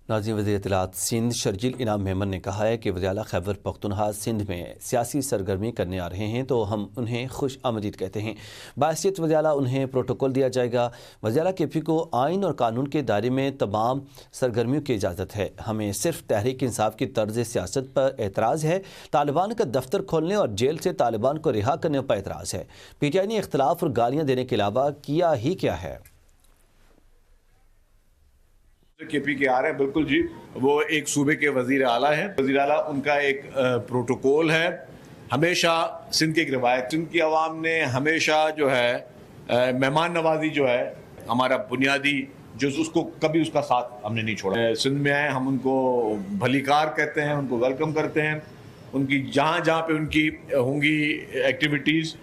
ناظرین، وزیر اطلاعات سندھ شرجیل انعام میمن نے کہا ہے کہ وزیر اعلیٰ خیبر پختونخوا سندھ میں سیاسی سرگرمی کرنے آ رہے ہیں تو ہم انہیں خوش آمدید کہتے ہیں۔ باعثیت وزیر اعلیٰ انہیں پروٹوکول دیا جائے گا۔ وزیر اعلیٰ کے پی کو آئین اور قانون کے دائرے میں تمام سرگرمیوں کی اجازت ہے۔ ہمیں صرف تحریک انصاف کی طرز سیاست پر اعتراض ہے۔ طالبان کا دفتر کھولنے اور جیل سے طالبان کو رہا کرنے پر اعتراض ہے۔ پی ٹی آئی نے اختلاف اور گالیاں دینے کے علاوہ کیا ہی کیا ہے؟ کے پی کے آ رہے ہیں، بالکل جی، وہ ایک صوبے کے وزیر اعلیٰ ہیں۔ وزیر اعلیٰ ان کا ایک پروٹوکول ہے۔ ہمیشہ سندھ کی ایک روایت، سندھ کی عوام نے ہمیشہ جو ہے مہمان نوازی جو ہے ہمارا بنیادی جو اس کو کبھی اس کا ساتھ ہم نے نہیں چھوڑا۔ سندھ میں آئے ہم ان کو بھلی کار کہتے ہیں، ان کو ویلکم کرتے ہیں۔ ان کی جہاں جہاں پہ ان کی ہوں گی ایکٹیویٹیز،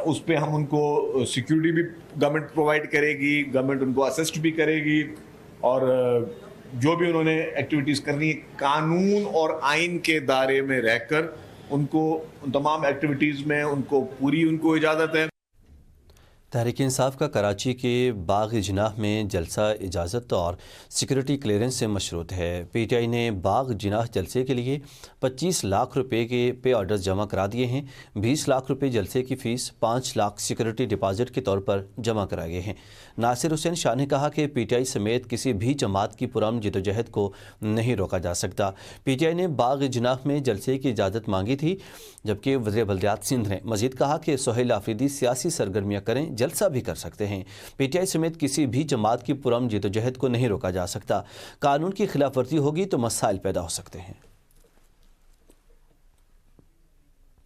اس پہ ہم ان کو سیکیورٹی بھی گورنمنٹ پرووائڈ کرے گی، گورنمنٹ ان کو اسسٹ بھی کرے گی، اور جو بھی انہوں نے ایکٹیویٹیز کرنی ہے قانون اور آئین کے دائرے میں رہ کر ان کو ان تمام ایکٹیویٹیز میں ان کو پوری اجازت ہے۔ تحریک انصاف کا کراچی کے باغ جناح میں جلسہ اجازت اور سیکورٹی کلیئرنس سے مشروط ہے۔ پی ٹی آئی نے باغ جناح جلسے کے لیے 25 لاکھ روپے کے پے آرڈرز جمع کرا دیے ہیں۔ 20 لاکھ روپے جلسے کی فیس، 5 لاکھ سیکورٹی ڈپازٹ کے طور پر جمع کرائے گئے ہیں۔ ناصر حسین شاہ نے کہا کہ پی ٹی آئی سمیت کسی بھی جماعت کی پرامن جدوجہد کو نہیں روکا جا سکتا۔ پی ٹی آئی نے باغ جناح میں جلسے کی اجازت مانگی تھی، جبکہ وزیر بلدیات سندھ نے مزید کہا کہ سہیل آفریدی سیاسی سرگرمیاں کریں، جلسہ بھی کر سکتے ہیں۔ پی ٹی آئی سمیت کسی بھی جماعت کی پرامن جدوجہد کو نہیں روکا جا سکتا۔ قانون کی خلاف ورزی ہوگی تو مسائل پیدا ہو سکتے ہیں۔